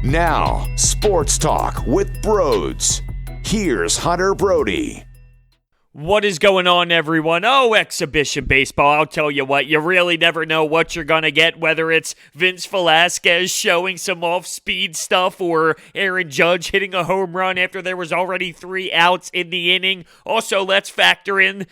Now, Sports Talk with Broads. Here's Hunter Brody. What is going on, everyone? Oh, exhibition baseball. I'll tell you what, you really never know what you're going to get, whether it's Vince Velasquez showing some off-speed stuff or Aaron Judge hitting a home run after there was already 3 outs in the inning. Also, let's factor in,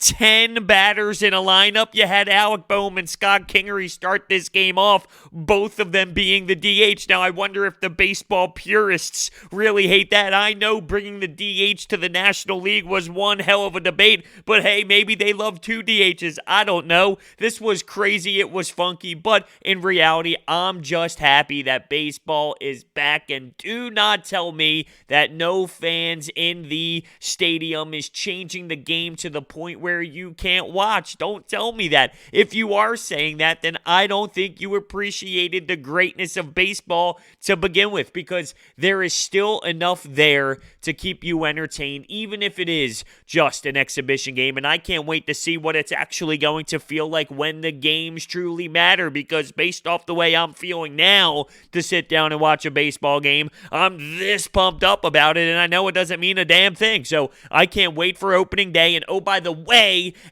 10 batters in a lineup. You had Alec Bohm and Scott Kingery start this game off, both of them being the DH. Now, I wonder if the baseball purists really hate that. I know bringing the DH to the National League was one hell of a debate, but hey, maybe they love 2 DHs. I don't know. This was crazy. It was funky, but in reality, I'm just happy that baseball is back, and do not tell me that no fans in the stadium is changing the game to the point where you can't watch. Don't tell me that. If you are saying that, then I don't think you appreciated the greatness of baseball to begin with, because there is still enough there to keep you entertained, even if it is just an exhibition game. And I can't wait to see what it's actually going to feel like when the games truly matter, because based off the way I'm feeling now to sit down and watch a baseball game, I'm this pumped up about it, and I know it doesn't mean a damn thing. So I can't wait for opening day. And oh, by the way,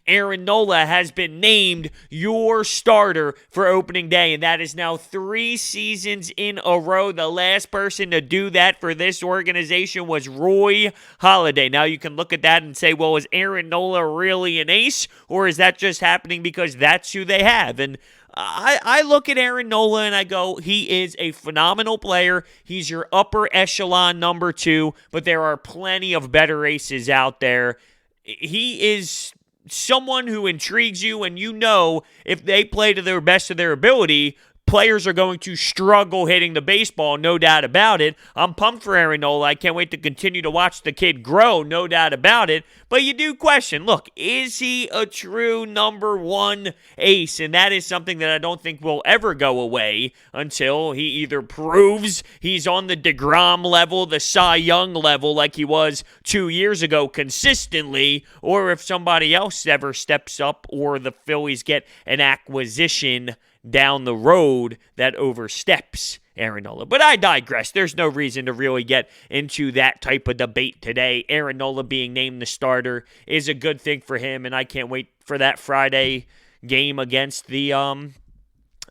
Aaron Nola has been named your starter for opening day, and that is now 3 seasons in a row. The last person to do that for this organization was Roy Halladay. Now you can look at that and say, well, is Aaron Nola really an ace, or is that just happening because that's who they have? And I look at Aaron Nola and I go, he is a phenomenal player. He's your upper echelon number 2, but there are plenty of better aces out there. He is someone who intrigues you, and you know if they play to their best of their ability, players are going to struggle hitting the baseball, no doubt about it. I'm pumped for Aaron Nola. I can't wait to continue to watch the kid grow, no doubt about it. But you do question, look, is he a true number 1 ace? And that is something that I don't think will ever go away until he either proves he's on the DeGrom level, the Cy Young level like he was 2 years ago consistently, or if somebody else ever steps up or the Phillies get an acquisition down the road that oversteps Aaron Nola. But I digress. There's no reason to really get into that type of debate today. Aaron Nola being named the starter is a good thing for him, and I can't wait for that Friday game against the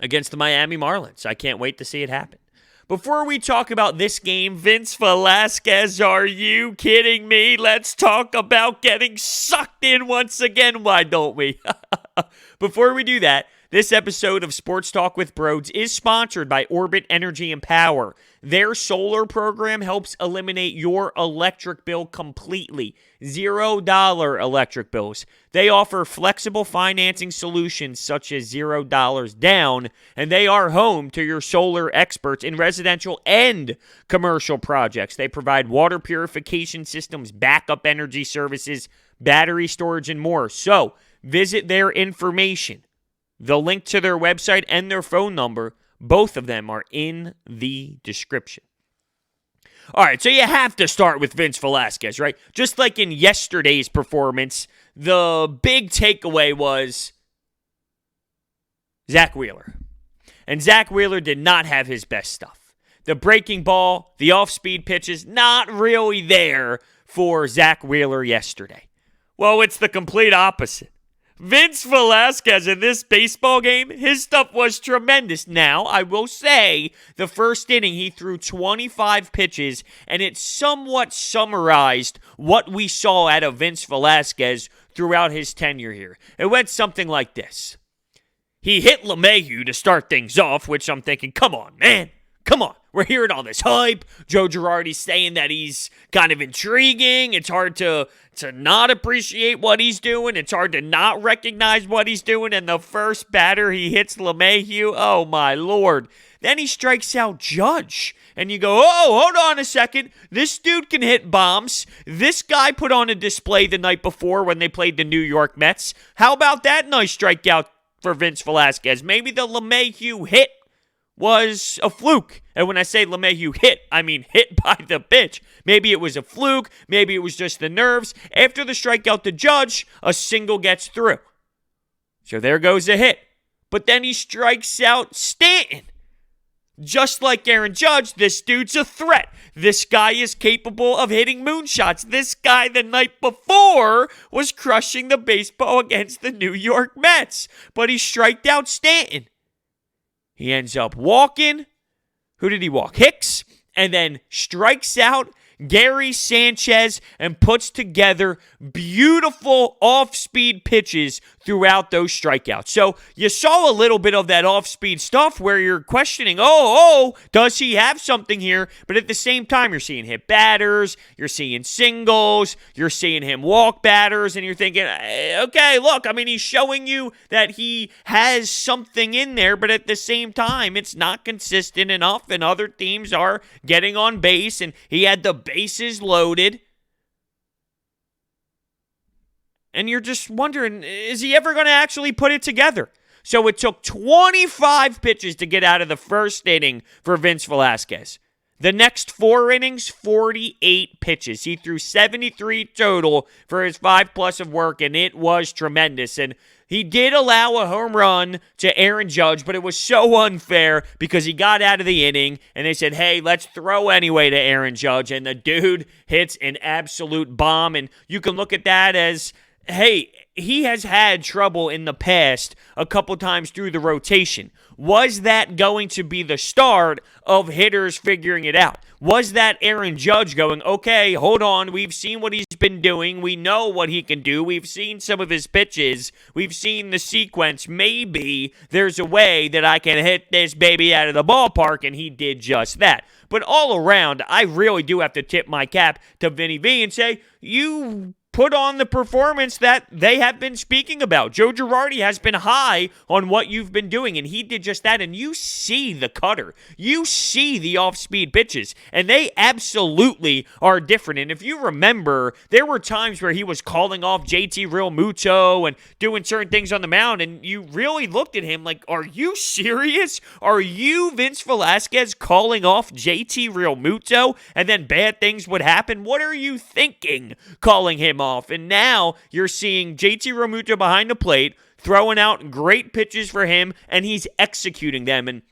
Miami Marlins. I can't wait to see it happen. Before we talk about this game, Vince Velasquez, are you kidding me? Let's talk about getting sucked in once again. Why don't we? Before we do that, this episode of Sports Talk with Broads is sponsored by Orbit Energy and Power. Their solar program helps eliminate your electric bill completely. $0 electric bills. They offer flexible financing solutions such as $0 down, and they are home to your solar experts in residential and commercial projects. They provide water purification systems, backup energy services, battery storage, and more. So, visit their information. The link to their website and their phone number, both of them are in the description. All right, so you have to start with Vince Velasquez, right? Just like in yesterday's performance, the big takeaway was Zach Wheeler. And Zach Wheeler did not have his best stuff. The breaking ball, the off-speed pitches, not really there for Zach Wheeler yesterday. Well, it's the complete opposite. Vince Velasquez in this baseball game, his stuff was tremendous. Now, I will say, the first inning he threw 25 pitches, and it somewhat summarized what we saw out of Vince Velasquez throughout his tenure here. It went something like this. He hit LeMahieu to start things off, which I'm thinking, come on, man. Come on, we're hearing all this hype. Joe Girardi's saying that he's kind of intriguing. It's hard to not appreciate what he's doing. It's hard to not recognize what he's doing. And the first batter he hits LeMahieu, oh my Lord. Then he strikes out Judge. And you go, oh, hold on a second. This dude can hit bombs. This guy put on a display the night before when they played the New York Mets. How about that nice strikeout for Vince Velasquez? Maybe the LeMahieu hit was a fluke. And when I say LeMahieu hit, I mean hit by the pitch. Maybe it was a fluke. Maybe it was just the nerves. After the strikeout to Judge, a single gets through. So there goes a hit. But then he strikes out Stanton. Just like Aaron Judge, this dude's a threat. This guy is capable of hitting moonshots. This guy the night before was crushing the baseball against the New York Mets, but he striked out Stanton. He ends up walking. Who did he walk? Hicks. And then strikes out Gary Sanchez and puts together beautiful off-speed pitches throughout those strikeouts. So you saw a little bit of that off-speed stuff where you're questioning, does he have something here? But at the same time, you're seeing hit batters, you're seeing singles, you're seeing him walk batters, and you're thinking, okay, look, I mean, he's showing you that he has something in there, but at the same time, it's not consistent enough, and other teams are getting on base, and he had the bases loaded. And you're just wondering, is he ever going to actually put it together? So it took 25 pitches to get out of the first inning for Vince Velasquez. The next 4 innings, 48 pitches. He threw 73 total for his 5+ of work, and it was tremendous. And he did allow a home run to Aaron Judge, but it was so unfair because he got out of the inning, and they said, hey, let's throw anyway to Aaron Judge, and the dude hits an absolute bomb. And you can look at that as, hey, he has had trouble in the past a couple times through the rotation. Was that going to be the start of hitters figuring it out? Was that Aaron Judge going, okay, hold on, we've seen what he's been doing. We know what he can do. We've seen some of his pitches. We've seen the sequence. Maybe there's a way that I can hit this baby out of the ballpark, and he did just that. But all around, I really do have to tip my cap to Vinny V and say, you put on the performance that they have been speaking about. Joe Girardi has been high on what you've been doing, and he did just that. And you see the cutter. You see the off-speed pitches, and they absolutely are different. And if you remember, there were times where he was calling off JT Realmuto and doing certain things on the mound, and you really looked at him like, are you serious? Are you, Vince Velasquez, calling off JT Realmuto, and then bad things would happen? What are you thinking calling him off? And now you're seeing JT Realmuto behind the plate, throwing out great pitches for him, and he's executing them. And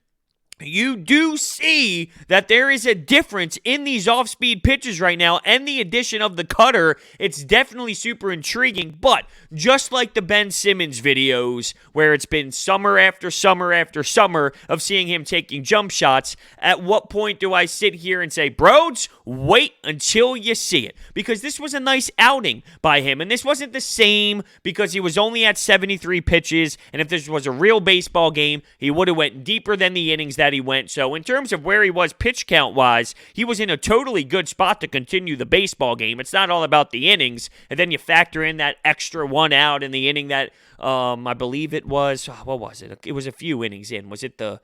you do see that there is a difference in these off-speed pitches right now, and the addition of the cutter, it's definitely super intriguing. But just like the Ben Simmons videos, where it's been summer after summer after summer of seeing him taking jump shots, at what point do I sit here and say, Broads, wait until you see it? Because this was a nice outing by him, and this wasn't the same because he was only at 73 pitches, and if this was a real baseball game, he would have went deeper than the innings that he went. So in terms of where he was pitch count wise, he was in a totally good spot to continue the baseball game. It's not all about the innings, and then you factor in that extra one out in the inning that I believe it was, what was it? It was a few innings in. Was it the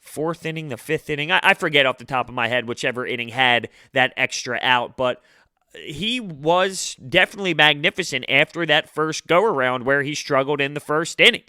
4th inning, the 5th inning? I forget off the top of my head whichever inning had that extra out, but he was definitely magnificent after that first go-around where he struggled in the first inning.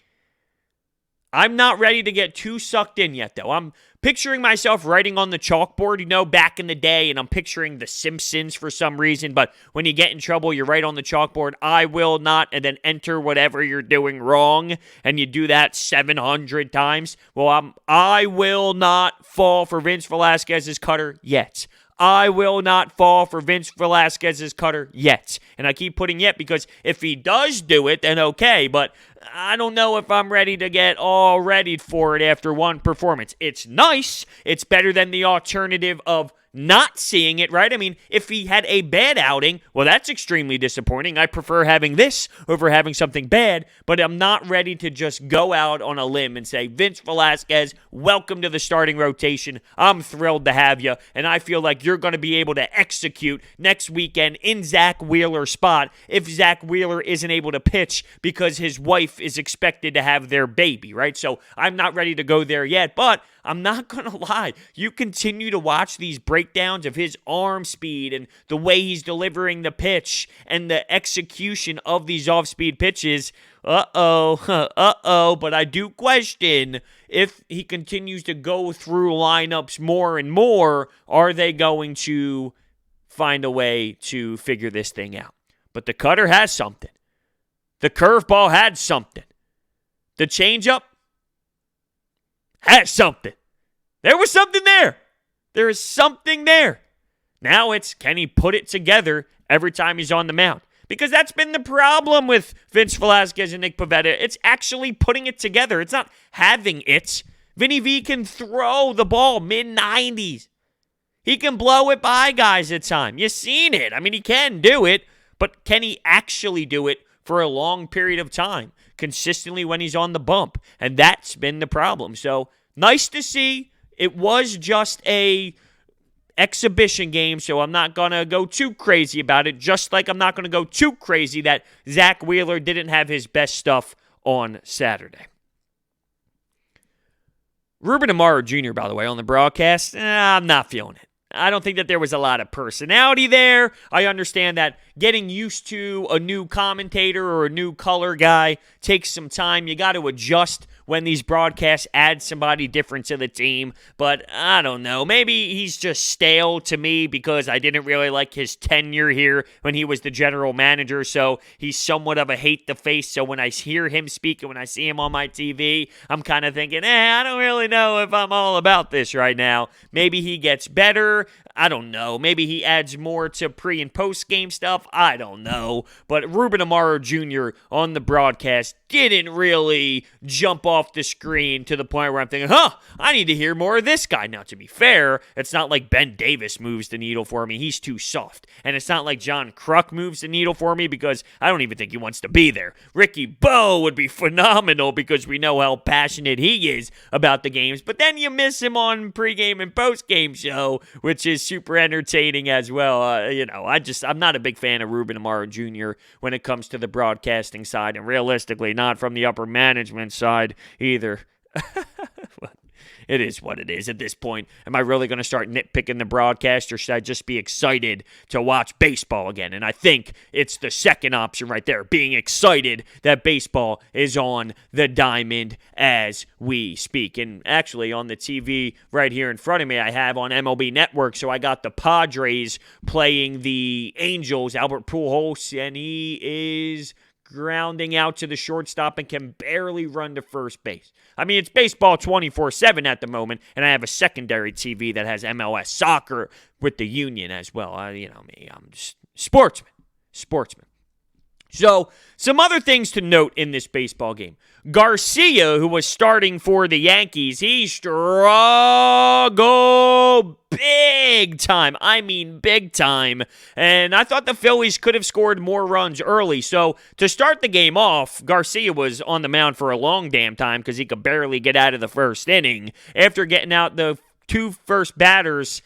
I'm not ready to get too sucked in yet, though. I'm picturing myself writing on the chalkboard, back in the day, and I'm picturing The Simpsons for some reason, but when you get in trouble, you write on the chalkboard, I will not, and then enter whatever you're doing wrong, and you do that 700 times. Well, I will not fall for Vince Velasquez's cutter yet. I will not fall for Vince Velasquez's cutter yet. And I keep putting yet because if he does do it, then okay. But I don't know if I'm ready to get all ready for it after one performance. It's nice. It's better than the alternative of not seeing it, right? I mean, if he had a bad outing, well, that's extremely disappointing. I prefer having this over having something bad, but I'm not ready to just go out on a limb and say, Vince Velasquez, welcome to the starting rotation. I'm thrilled to have you, and I feel like you're going to be able to execute next weekend in Zach Wheeler's spot if Zach Wheeler isn't able to pitch because his wife is expected to have their baby, right? So I'm not ready to go there yet, but I'm not going to lie. You continue to watch these breakdowns of his arm speed and the way he's delivering the pitch and the execution of these off-speed pitches. But I do question if he continues to go through lineups more and more, are they going to find a way to figure this thing out? But the cutter has something. The curveball had something. The changeup has something. There was something there. There is something there. Now it's, can he put it together every time he's on the mound? Because that's been the problem with Vince Velasquez and Nick Pivetta. It's actually putting it together. It's not having it. Vinny V can throw the ball mid-90s. He can blow it by guys at times. You've seen it. I mean, he can do it, but can he actually do it for a long period of time, consistently when he's on the bump? And that's been the problem. So, nice to see. It was just a exhibition game, so I'm not going to go too crazy about it, just like I'm not going to go too crazy that Zach Wheeler didn't have his best stuff on Saturday. Ruben Amaro Jr., by the way, on the broadcast, I'm not feeling it. I don't think that there was a lot of personality there. I understand that getting used to a new commentator or a new color guy takes some time. You got to adjust when these broadcasts add somebody different to the team. But I don't know. Maybe he's just stale to me because I didn't really like his tenure here when he was the general manager. So he's somewhat of a hate the face. So when I hear him speak and when I see him on my TV, I'm kind of thinking, I don't really know if I'm all about this right now. Maybe he gets better. I don't know. Maybe he adds more to pre- and post-game stuff. I don't know. But Ruben Amaro Jr. on the broadcast didn't really jump off the screen to the point where I'm thinking, I need to hear more of this guy. Now, to be fair, it's not like Ben Davis moves the needle for me. He's too soft. And it's not like John Kruk moves the needle for me because I don't even think he wants to be there. Ricky Bo would be phenomenal because we know how passionate he is about the games. But then you miss him on pregame and postgame show, which is super entertaining as well. I'm not a big fan of Ruben Amaro Jr. when it comes to the broadcasting side, and realistically, not from the upper management side either. It is what it is at this point. Am I really going to start nitpicking the broadcast, or should I just be excited to watch baseball again? And I think it's the second option right there, being excited that baseball is on the diamond as we speak. And actually, on the TV right here in front of me, I have on MLB Network, so I got the Padres playing the Angels, Albert Pujols, and he is grounding out to the shortstop and can barely run to first base. I mean, it's baseball 24/7 at the moment, and I have a secondary TV that has MLS soccer with the Union as well. I'm just sportsman. So, some other things to note in this baseball game. Garcia, who was starting for the Yankees, he struggled big time. I mean, big time. And I thought the Phillies could have scored more runs early. So, to start the game off, Garcia was on the mound for a long damn time because he could barely get out of the first inning. After getting out the two first batters,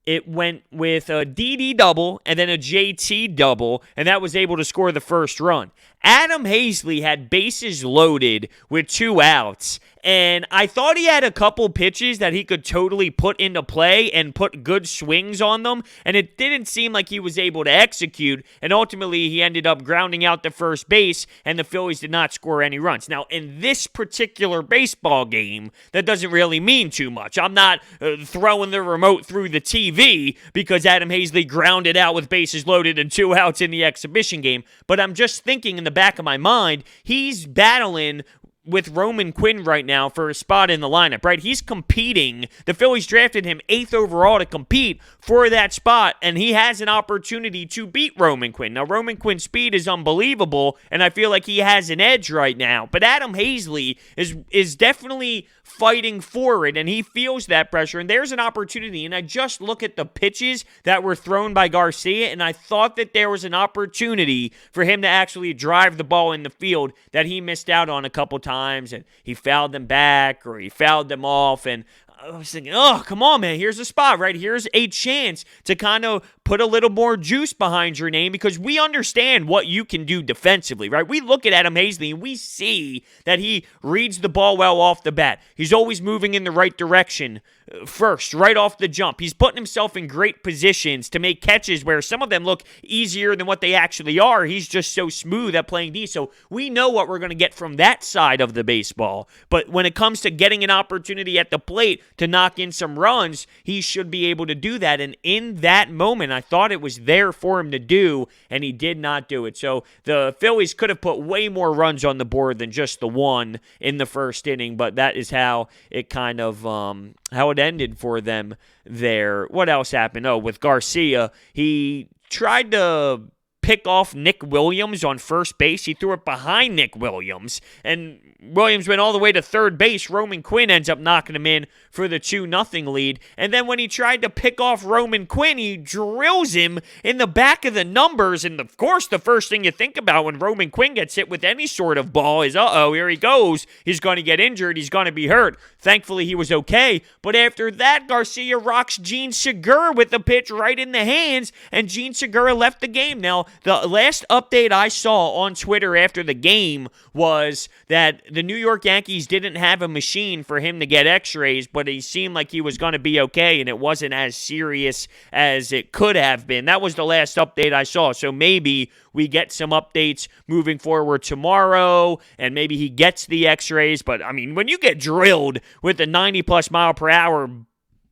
it went with a DD double and then a JT double, and that was able to score the first run. Adam Hazley had bases loaded with 2 outs, and I thought he had a couple pitches that he could totally put into play and put good swings on them, and it didn't seem like he was able to execute, and ultimately he ended up grounding out to first base, and the Phillies did not score any runs. Now, in this particular baseball game, that doesn't really mean too much. I'm not throwing the remote through the TV because Adam Hazley grounded out with bases loaded and 2 outs in the exhibition game, but I'm just thinking in the back of my mind, he's battling with Roman Quinn right now for a spot in the lineup, right? He's competing. The Phillies drafted him 8th overall to compete for that spot, and he has an opportunity to beat Roman Quinn. Now, Roman Quinn's speed is unbelievable, and I feel like he has an edge right now, but Adam Hazley is definitely fighting for it, and he feels that pressure, and there's an opportunity, and I just look at the pitches that were thrown by Garcia, and I thought that there was an opportunity for him to actually drive the ball in the field that he missed out on a couple times, and he fouled them back, or he fouled them off, and I was thinking, come on, man, here's a spot, right? Here's a chance to kind of put a little more juice behind your name because we understand what you can do defensively, right? We look at Adam Hazley and we see that he reads the ball well off the bat. He's always moving in the right direction first, right off the jump. He's putting himself in great positions to make catches where some of them look easier than what they actually are. He's just so smooth at playing D. So we know what we're going to get from that side of the baseball. But when it comes to getting an opportunity at the plate to knock in some runs, he should be able to do that. And in that moment, and I thought it was there for him to do, and he did not do it. So the Phillies could have put way more runs on the board than just the one in the first inning, but that is how it kind of how it ended for them there. What else happened? Oh, with Garcia, he tried to pick off Nick Williams on first base. He threw it behind Nick Williams, and Williams went all the way to third base. Roman Quinn ends up knocking him in for the 2-0 lead. And then when he tried to pick off Roman Quinn, he drills him in the back of the numbers. And of course, the first thing you think about when Roman Quinn gets hit with any sort of ball is, here he goes. He's going to get injured. He's going to be hurt. Thankfully, he was okay. But after that, Garcia rocks Gene Segura with the pitch right in the hands, and Gene Segura left the game. Now, the last update I saw on Twitter after the game was that the New York Yankees didn't have a machine for him to get x-rays, but he seemed like he was going to be okay, and it wasn't as serious as it could have been. That was the last update I saw, so maybe we get some updates moving forward tomorrow, and maybe he gets the x-rays. But, I mean, when you get drilled with a 90-plus mile per hour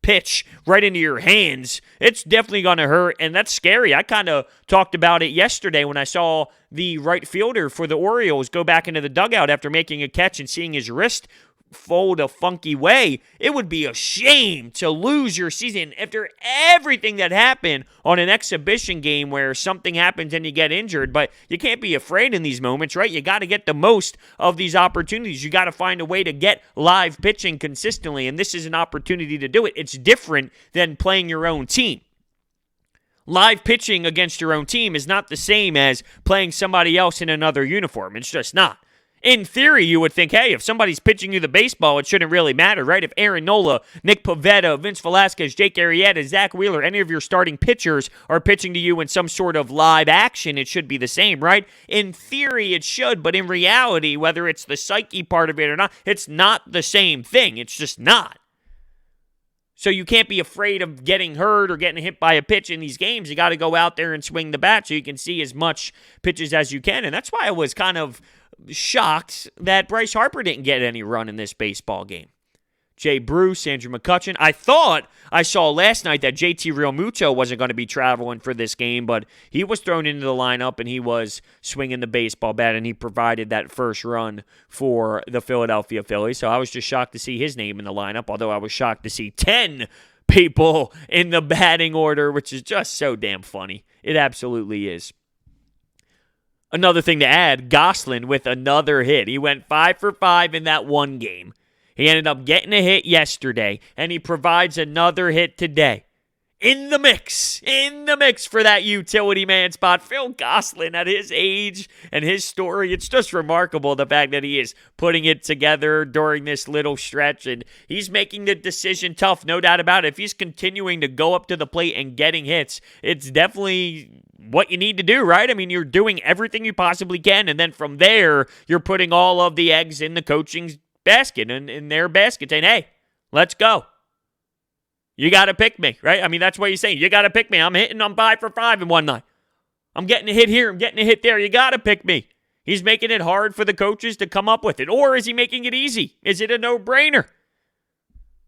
pitch right into your hands, it's definitely going to hurt, and that's scary. I kind of talked about it yesterday when I saw the right fielder for the Orioles go back into the dugout after making a catch and seeing his wrist fold a funky way. It would be a shame to lose your season after everything that happened on an exhibition game where something happens and you get injured. But you can't be afraid in these moments, right? You got to get the most of these opportunities. You got to find a way to get live pitching consistently, and this is an opportunity to do it. It's different than playing your own team. Live pitching against your own team is not the same as playing somebody else in another uniform. It's just not. In theory, you would think, hey, if somebody's pitching you the baseball, it shouldn't really matter, right? If Aaron Nola, Nick Pivetta, Vince Velasquez, Jake Arrieta, Zach Wheeler, any of your starting pitchers are pitching to you in some sort of live action, it should be the same, right? In theory, it should, but in reality, whether it's the psyche part of it or not, it's not the same thing. It's just not. So you can't be afraid of getting hurt or getting hit by a pitch in these games. You got to go out there and swing the bat so you can see as much pitches as you can. And that's why I was kind of shocked that Bryce Harper didn't get any run in this baseball game. Jay Bruce, Andrew McCutchen. I thought I saw last night that JT Realmuto wasn't going to be traveling for this game, but he was thrown into the lineup and he was swinging the baseball bat, and he provided that first run for the Philadelphia Phillies. So I was just shocked to see his name in the lineup, although I was shocked to see 10 people in the batting order, which is just so damn funny. It absolutely is. Another thing to add, Gosselin with another hit. He went 5 for 5 in that one game. He ended up getting a hit yesterday, and he provides another hit today. In the mix for that utility man spot. Phil Gosselin, at his age and his story, it's just remarkable the fact that he is putting it together during this little stretch, and he's making the decision tough, no doubt about it. If he's continuing to go up to the plate and getting hits, it's definitely what you need to do, right? I mean, you're doing everything you possibly can, and then from there, you're putting all of the eggs in the coaching's basket and in their basket, saying, hey, let's go. You got to pick me, right? I mean, that's what he's saying. You got to pick me. I'm 5 for 5 in one night. I'm getting a hit here. I'm getting a hit there. You got to pick me. He's making it hard for the coaches to come up with it. Or is he making it easy? Is it a no-brainer?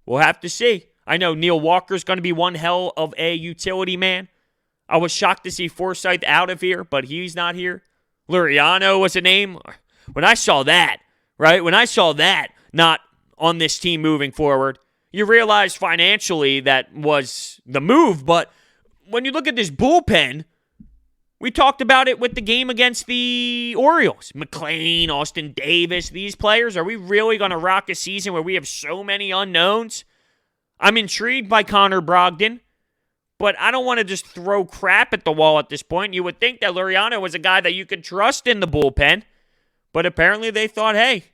We'll have to see. I know Neil Walker's going to be one hell of a utility man. I was shocked to see Forsythe out of here, but he's not here. Luriano was a name. When I saw that, right? When I saw that not on this team moving forward, you realize financially that was the move, but when you look at this bullpen, we talked about it with the game against the Orioles. McClain, Austin Davis, these players, are we really going to rock a season where we have so many unknowns? I'm intrigued by Connor Brogdon, but I don't want to just throw crap at the wall at this point. You would think that Luriano was a guy that you could trust in the bullpen, but apparently they thought, hey,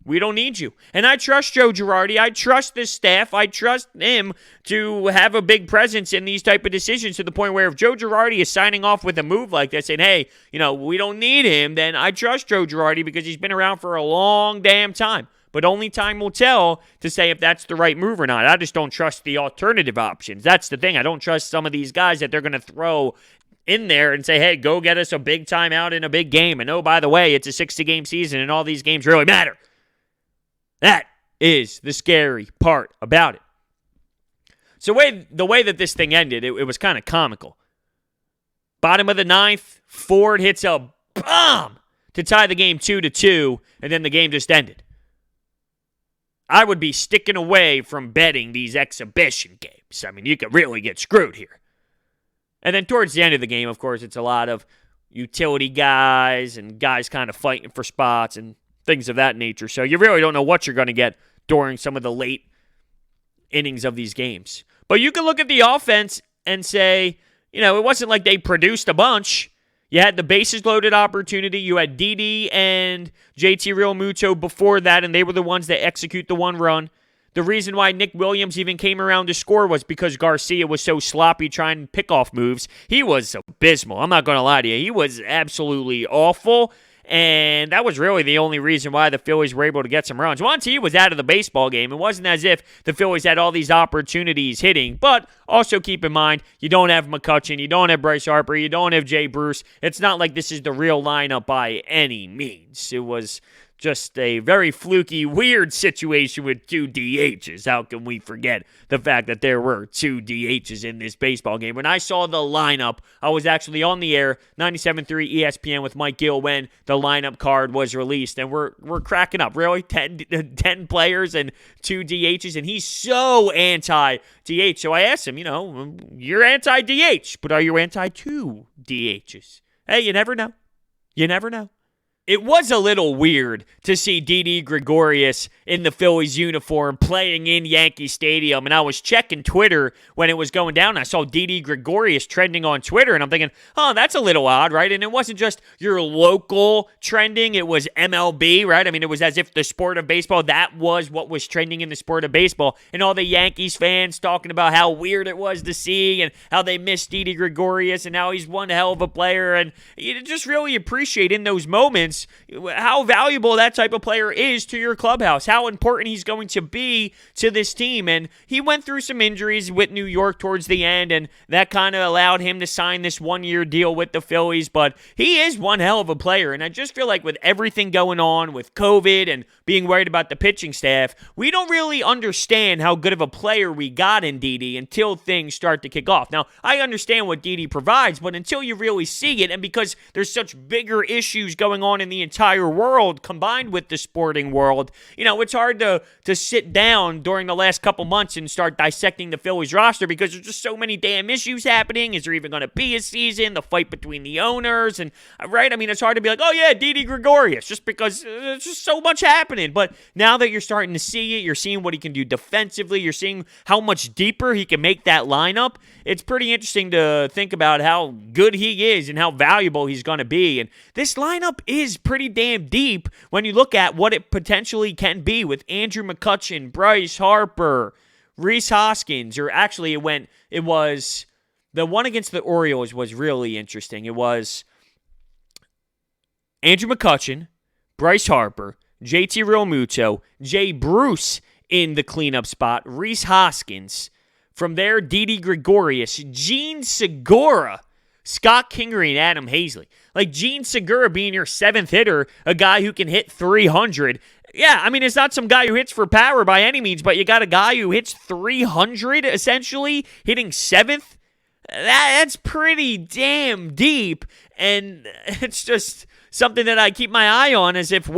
we don't need you. And I trust Joe Girardi. I trust this staff. I trust him to have a big presence in these type of decisions, to the point where if Joe Girardi is signing off with a move like that, saying, hey, we don't need him, then I trust Joe Girardi because he's been around for a long damn time. But only time will tell to say if that's the right move or not. I just don't trust the alternative options. That's the thing. I don't trust some of these guys that they're going to throw in there and say, hey, go get us a big timeout in a big game. And oh, by the way, it's a 60-game season and all these games really matter. That is the scary part about it. So the way that this thing ended, it was kind of comical. Bottom of the ninth, Ford hits a bomb to tie the game 2-2, and then the game just ended. I would be sticking away from betting these exhibition games. I mean, you could really get screwed here. And then towards the end of the game, of course, it's a lot of utility guys and guys kind of fighting for spots and things of that nature. So you really don't know what you're going to get during some of the late innings of these games. But you can look at the offense and say, it wasn't like they produced a bunch. You had the bases loaded opportunity. You had Didi and JT Realmuto before that, and they were the ones that execute the one run. The reason why Nick Williams even came around to score was because Garcia was so sloppy trying pickoff moves. He was abysmal. I'm not going to lie to you. He was absolutely awful. And that was really the only reason why the Phillies were able to get some runs. Once he was out of the baseball game, it wasn't as if the Phillies had all these opportunities hitting. But also keep in mind, you don't have McCutchen, you don't have Bryce Harper, you don't have Jay Bruce. It's not like this is the real lineup by any means. It was just a very fluky, weird situation with 2 DHs. How can we forget the fact that there were 2 DHs in this baseball game? When I saw the lineup, I was actually on the air, 97.3 ESPN with Mike Gill when the lineup card was released, and we're cracking up. Really? 10 players and 2 DHs, and he's so anti-DH. So I asked him, you're anti-DH, but are you anti-2 DHs? Hey, you never know. You never know. It was a little weird to see Didi Gregorius in the Phillies uniform playing in Yankee Stadium, and I was checking Twitter when it was going down. I saw Didi Gregorius trending on Twitter, and I'm thinking, that's a little odd, right? And it wasn't just your local trending, it was MLB, right? I mean, it was as if the sport of baseball, that was what was trending in the sport of baseball, and all the Yankees fans talking about how weird it was to see and how they missed Didi Gregorius and how he's one hell of a player, and you just really appreciate in those moments how valuable that type of player is to your clubhouse, how important he's going to be to this team. And he went through some injuries with New York towards the end, and that kind of allowed him to sign this one-year deal with the Phillies, but he is one hell of a player. And I just feel like with everything going on with COVID and being worried about the pitching staff, we don't really understand how good of a player we got in Didi until things start to kick off. Now, I understand what Didi provides, but until you really see it, and because there's such bigger issues going on in the entire world combined with the sporting world, it's hard to sit down during the last couple months and start dissecting the Phillies roster because there's just so many damn issues happening. Is there even going to be a season? The fight between the owners, and right? I mean, it's hard to be like, oh yeah, Didi Gregorius, just because there's just so much happening. But now that you're starting to see it, you're seeing what he can do defensively, you're seeing how much deeper he can make that lineup. It's pretty interesting to think about how good he is and how valuable he's going to be. And this lineup is pretty damn deep when you look at what it potentially can be with Andrew McCutchen, Bryce Harper, Rhys Hoskins, or actually it was the one against the Orioles was really interesting. It was Andrew McCutchen, Bryce Harper, JT Realmuto, Jay Bruce in the cleanup spot, Rhys Hoskins. From there, Didi Gregorius, Gene Segura, Scott Kingery, and Adam Hazley. Like Gene Segura being your 7th hitter, a guy who can hit 300. Yeah, I mean, it's not some guy who hits for power by any means, but you got a guy who hits 300, essentially, hitting 7th. That's pretty damn deep, and it's just something that I keep my eye on as if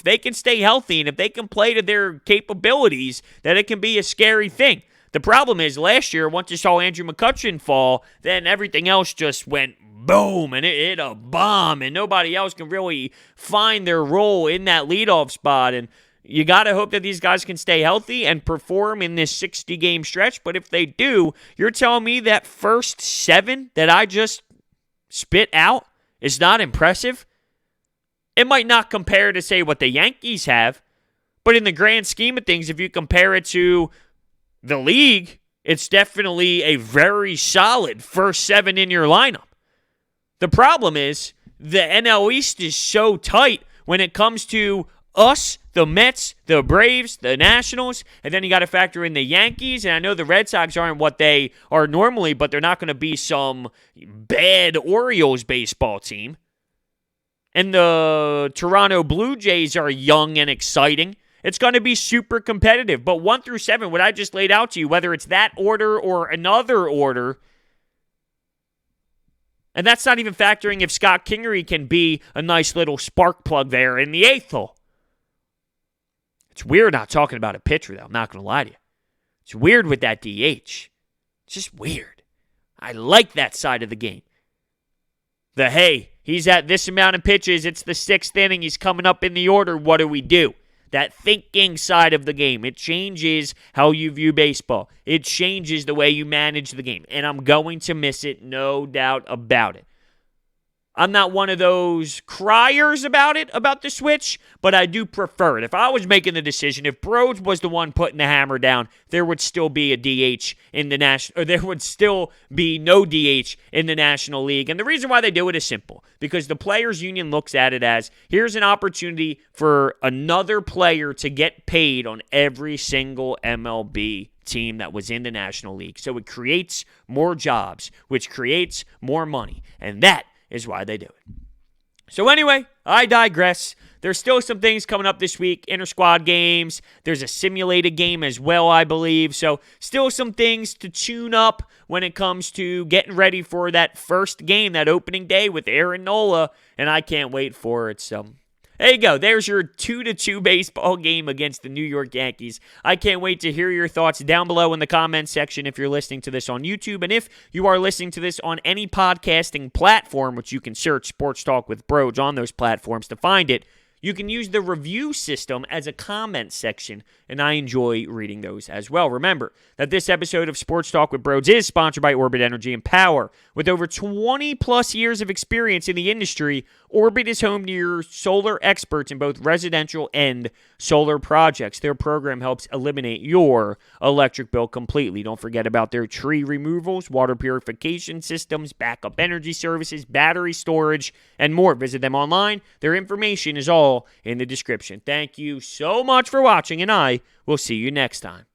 they can stay healthy and if they can play to their capabilities, that it can be a scary thing. The problem is last year, once you saw Andrew McCutchen fall, then everything else just went boom, and it hit a bomb, and nobody else can really find their role in that leadoff spot. And you got to hope that these guys can stay healthy and perform in this 60-game stretch. But if they do, you're telling me that first 7 that I just spit out is not impressive? It might not compare to, say, what the Yankees have, but in the grand scheme of things, if you compare it to the league, it's definitely a very solid first 7 in your lineup. The problem is the NL East is so tight when it comes to us, the Mets, the Braves, the Nationals, and then you got to factor in the Yankees, and I know the Red Sox aren't what they are normally, but they're not going to be some bad Orioles baseball team. And the Toronto Blue Jays are young and exciting. It's going to be super competitive. But 1 through 7, what I just laid out to you, whether it's that order or another order, And that's not even factoring if Scott Kingery can be a nice little spark plug there in the 8th hole. It's weird not talking about a pitcher, though. I'm not going to lie to you. It's weird with that DH. It's just weird. I like that side of the game. Hey, he's at this amount of pitches. It's the 6th inning. He's coming up in the order. What do we do? That thinking side of the game. It changes how you view baseball. It changes the way you manage the game. And I'm going to miss it, no doubt about it. I'm not one of those criers about the switch, but I do prefer it. If I was making the decision, if Broads was the one putting the hammer down, there would still be a DH in the national, or there would still be no DH in the National League. And the reason why they do it is simple, because the Players Union looks at it as, here's an opportunity for another player to get paid on every single MLB team that was in the National League. So it creates more jobs, which creates more money. And that is why they do it. So anyway, I digress. There's still some things coming up this week, inter-squad games. There's a simulated game as well, I believe. So still some things to tune up when it comes to getting ready for that first game, that opening day with Aaron Nola, and I can't wait for it. So there you go. There's your 2-2 baseball game against the New York Yankees. I can't wait to hear your thoughts down below in the comments section if you're listening to this on YouTube. And if you are listening to this on any podcasting platform, which you can search Sports Talk with Broads on those platforms to find it, you can use the review system as a comment section, and I enjoy reading those as well. Remember that this episode of Sports Talk with Broads is sponsored by Orbit Energy and Power. With over 20-plus years of experience in the industry, Orbit is home to your solar experts in both residential and solar projects. Their program helps eliminate your electric bill completely. Don't forget about their tree removals, water purification systems, backup energy services, battery storage, and more. Visit them online. Their information is all in the description. Thank you so much for watching, and I will see you next time.